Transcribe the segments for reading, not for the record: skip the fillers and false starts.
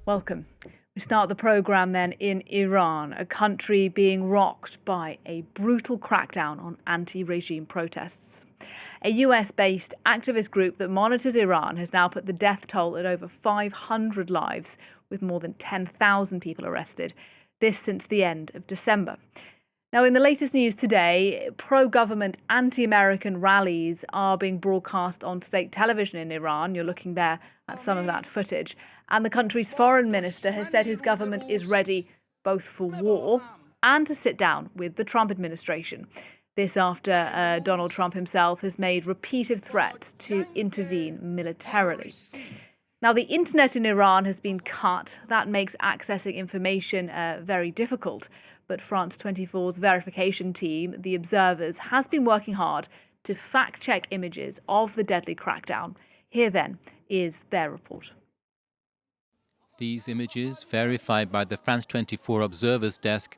Welcome. We start the programme then in Iran, a country being rocked by a brutal crackdown on anti-regime protests. A US-based activist group that monitors Iran has now put the death toll at over 500 lives, with more than 10,000 people arrested. This since the end of December. Now, in the latest news today, pro-government, anti-American rallies are being broadcast on state television in Iran. You're looking there at some of that footage. And the country's foreign minister has said his government is ready both for war and to sit down with the Trump administration. This after Donald Trump himself has made repeated threats to intervene militarily. Now, the internet in Iran has been cut. That makes accessing information very difficult. But France 24's verification team, the Observers, has been working hard to fact-check images of the deadly crackdown. Here, then, is their report. These images, verified by the France 24 Observers desk,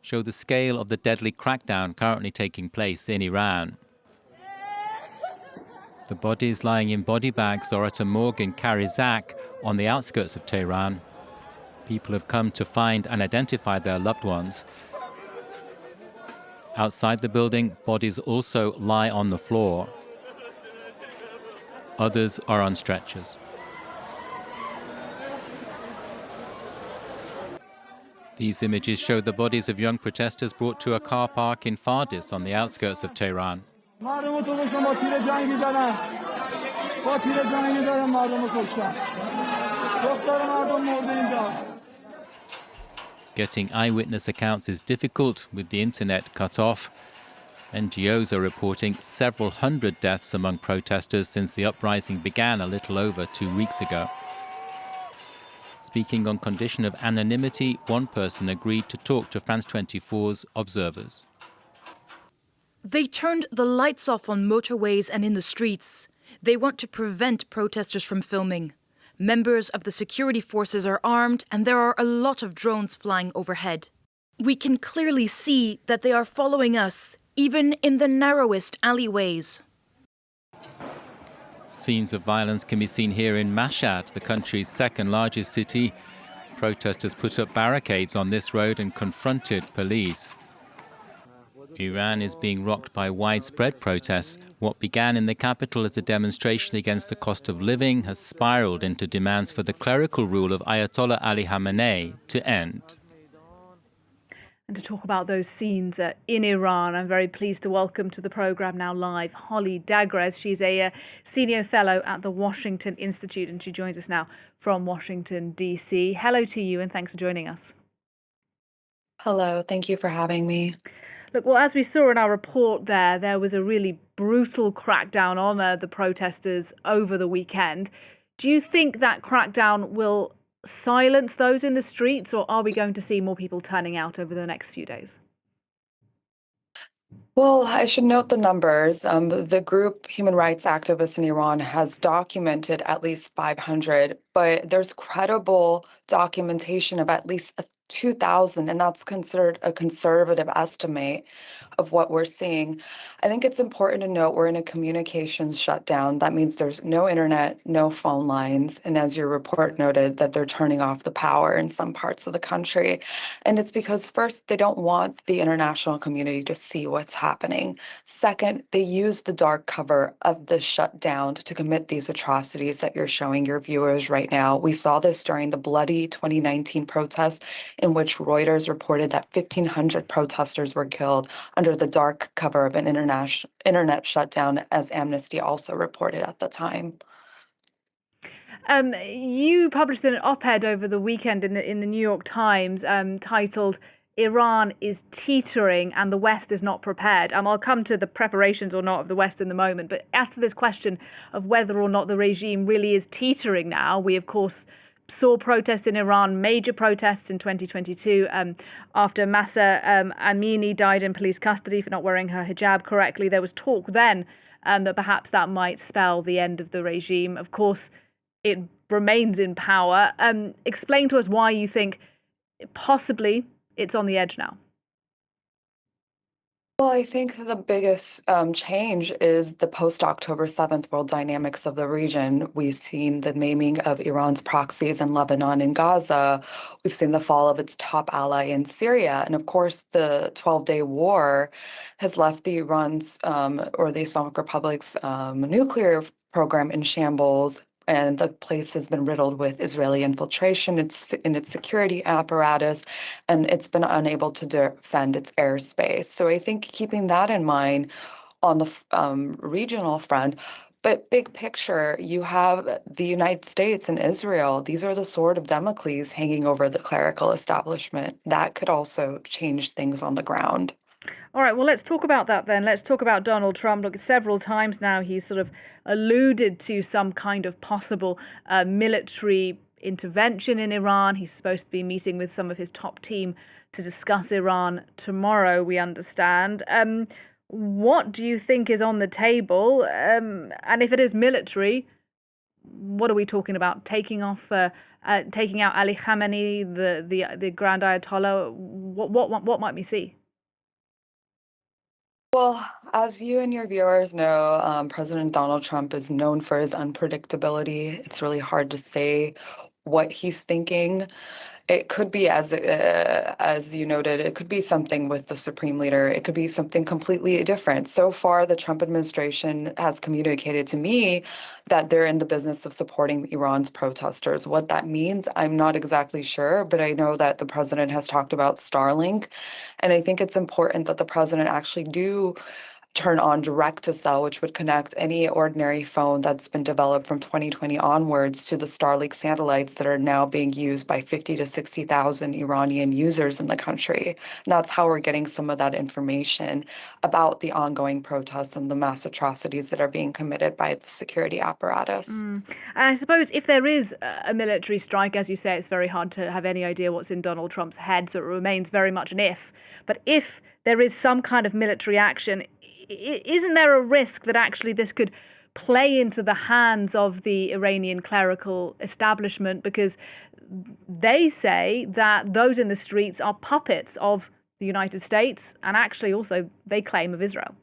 show the scale of the deadly crackdown currently taking place in Iran. The bodies lying in body bags are at a morgue in Karizak on the outskirts of Tehran. People have come to find and identify their loved ones. Outside the building, bodies also lie on the floor. Others are on stretchers. These images show the bodies of young protesters brought to a car park in Fardis on the outskirts of Tehran. Getting eyewitness accounts is difficult with the internet cut off. NGOs are reporting several hundred deaths among protesters since the uprising began a little over 2 weeks ago. Speaking on condition of anonymity, one person agreed to talk to France 24's Observers. They turned the lights off on motorways and in the streets. They want to prevent protesters from filming. Members of the security forces are armed, and there are a lot of drones flying overhead. We can clearly see that they are following us, even in the narrowest alleyways. Scenes of violence can be seen here in Mashhad, the country's second largest city. Protesters put up barricades on this road and confronted police. Iran is being rocked by widespread protests. What began in the capital as a demonstration against the cost of living has spiraled into demands for the clerical rule of Ayatollah Ali Khamenei to end. And to talk about those scenes in Iran, I'm very pleased to welcome to the programme now live Holly Dagres. She's a senior fellow at the Washington Institute, and she joins us now from Washington, D.C. Hello to you, and thanks for joining us. Hello, thank you for having me. Look, well, as we saw in our report there was a really brutal crackdown on the protesters over the weekend. Do you think that crackdown will silence those in the streets, or are we going to see more people turning out over the next few days? Well, I should note the numbers. The group Human Rights Activists in Iran has documented at least 500, but there's credible documentation of at least 2,000, and that's considered a conservative estimate of what we're seeing. I think it's important to note we're in a communications shutdown. That means there's no internet, no phone lines, and as your report noted, that they're turning off the power in some parts of the country. And it's because, first, they don't want the international community to see what's happening. Second, they use the dark cover of the shutdown to commit these atrocities that you're showing your viewers right now. We saw this during the bloody 2019 protests, in which Reuters reported that 1,500 protesters were killed under the dark cover of an internet shutdown, as Amnesty also reported at the time. You published an op-ed over the weekend in the New York Times titled "Iran is teetering and the West is not prepared." I'll come to the preparations or not of the West in the moment, but as to this question of whether or not the regime really is teetering now, we of course saw protests in Iran, major protests in 2022 after Mahsa Amini died in police custody for not wearing her hijab correctly. There was talk then that perhaps that might spell the end of the regime. Of course, it remains in power. Explain to us why you think possibly it's on the edge now. Well, I think the biggest change is the post-October 7th world dynamics of the region. We've seen the maiming of Iran's proxies in Lebanon and Gaza. We've seen the fall of its top ally in Syria. And of course, the 12-day war has left the Iran's or the Islamic Republic's nuclear program in shambles. And the place has been riddled with Israeli infiltration in its security apparatus, and it's been unable to defend its airspace. So I think keeping that in mind on the regional front, but big picture, you have the United States and Israel. These are the sword of Damocles hanging over the clerical establishment. That could also change things on the ground. All right, well, let's talk about that then. Let's talk about Donald Trump. Look, several times now he's sort of alluded to some kind of possible military intervention in Iran. He's supposed to be meeting with some of his top team to discuss Iran tomorrow, we understand. What do you think is on the table? And if it is military, what are we talking about? Taking out Ali Khamenei, the Grand Ayatollah? What might we see? Well, as you and your viewers know, President Donald Trump is known for his unpredictability. It's really hard to say what he's thinking. It could be, as you noted, it could be something with the Supreme Leader. It could be something completely different. So far, the Trump administration has communicated to me that they're in the business of supporting Iran's protesters. What that means, I'm not exactly sure, but I know that the president has talked about Starlink, and I think it's important that the president actually do turn on direct to cell, which would connect any ordinary phone that's been developed from 2020 onwards to the Starlink satellites that are now being used by 50 to 60,000 Iranian users in the country. And that's how we're getting some of that information about the ongoing protests and the mass atrocities that are being committed by the security apparatus. And I suppose if there is a military strike, as you say, it's very hard to have any idea what's in Donald Trump's head, so it remains very much an if. But if there is some kind of military action, isn't there a risk that actually this could play into the hands of the Iranian clerical establishment, because they say that those in the streets are puppets of the United States, and actually also they claim of Israel?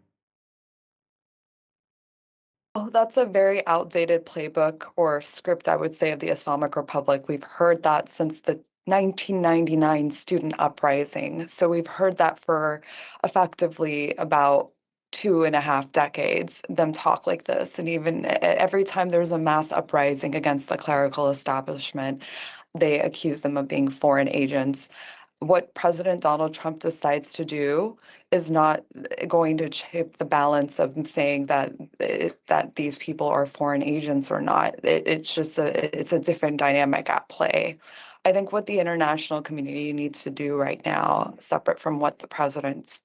Well, that's a very outdated playbook or script, I would say, of the Islamic Republic. We've heard that since the 1999 student uprising. So we've heard that for effectively about 2.5 decades, them talk like this. And even every time there's a mass uprising against the clerical establishment, they accuse them of being foreign agents. What President Donald Trump decides to do is not going to tip the balance of saying that these people are foreign agents or not. It's a different dynamic at play. I think what the international community needs to do right now, separate from what the president's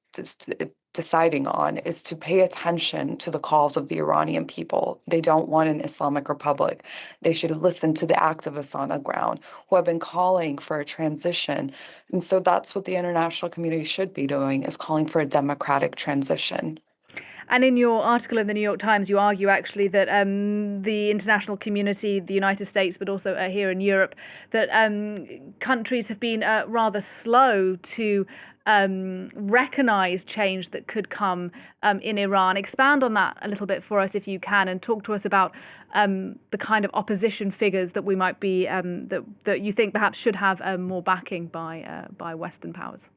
deciding on, is to pay attention to the calls of the Iranian people. They don't want an Islamic Republic. They should listen to the activists on the ground who have been calling for a transition. And so that's what the international community should be doing, is calling for a democratic transition. And in your article in the New York Times, you argue actually that the international community, the United States, but also here in Europe, that countries have been rather slow to recognize change that could come in Iran. Expand on that a little bit for us, if you can, and talk to us about the kind of opposition figures that we might be that you think perhaps should have more backing by Western powers.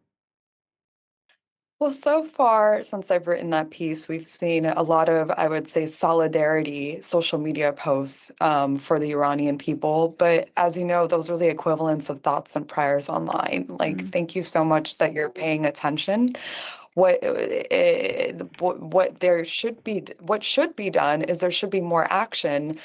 Well, so far, since I've written that piece, we've seen a lot of, I would say, solidarity social media posts for the Iranian people. But as you know, those are the equivalents of thoughts and prayers online. Like, thank you so much that you're paying attention. What should be done is there should be more action.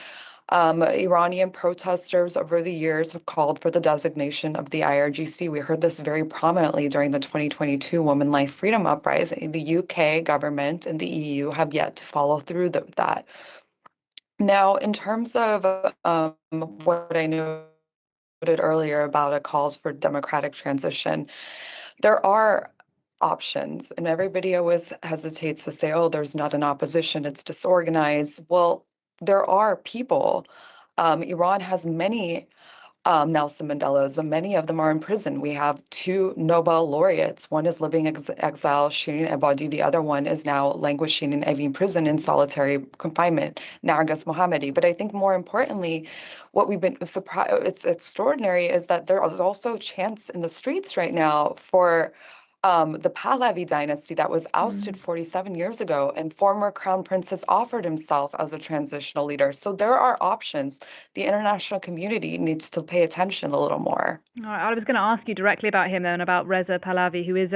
Iranian protesters over the years have called for the designation of the IRGC. We heard this very prominently during the 2022 Women Life Freedom Uprising. The UK government and the EU have yet to follow through with that. Now, in terms of what I noted earlier about a calls for democratic transition, there are options, and everybody always hesitates to say, oh, there's not an opposition, it's disorganized. Well, there are people. Iran has many Nelson Mandela's, but many of them are in prison. We have two Nobel laureates. One is living exile, Shirin Ebadi. The other one is now languishing in Evin prison in solitary confinement, Narges Mohammadi. But I think more importantly, what we've been surprised, it's extraordinary, is that there is also chants in the streets right now for the Pahlavi dynasty that was ousted 47 years ago, and former crown prince has offered himself as a transitional leader. So there are options. The international community needs to pay attention a little more. All right, I was going to ask you directly about him then, about Reza Pahlavi, who is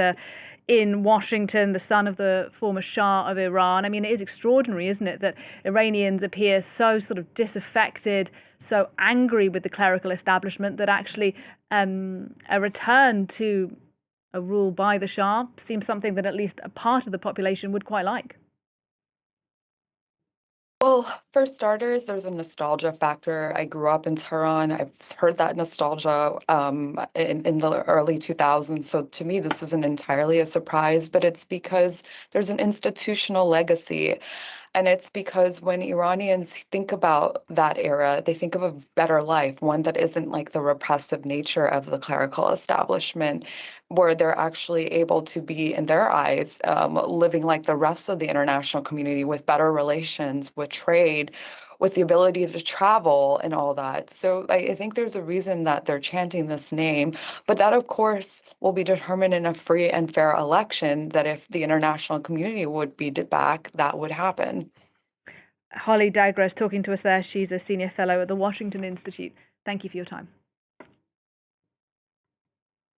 in Washington, the son of the former Shah of Iran. I mean, it is extraordinary, isn't it, that Iranians appear so sort of disaffected, so angry with the clerical establishment that actually a return to a rule by the Shah seems something that at least a part of the population would quite like. Well, for starters, there's a nostalgia factor. I grew up in Tehran. I've heard that nostalgia in the early 2000s. So to me, this isn't entirely a surprise, but it's because there's an institutional legacy. And it's because when Iranians think about that era, they think of a better life, one that isn't like the repressive nature of the clerical establishment, where they're actually able to be, in their eyes, living like the rest of the international community with better relations, with trade, with the ability to travel and all that. So I think there's a reason that they're chanting this name, but that, of course, will be determined in a free and fair election, that if the international community would be back, that would happen. Holly Dagres talking to us there. She's a senior fellow at the Washington Institute. Thank you for your time.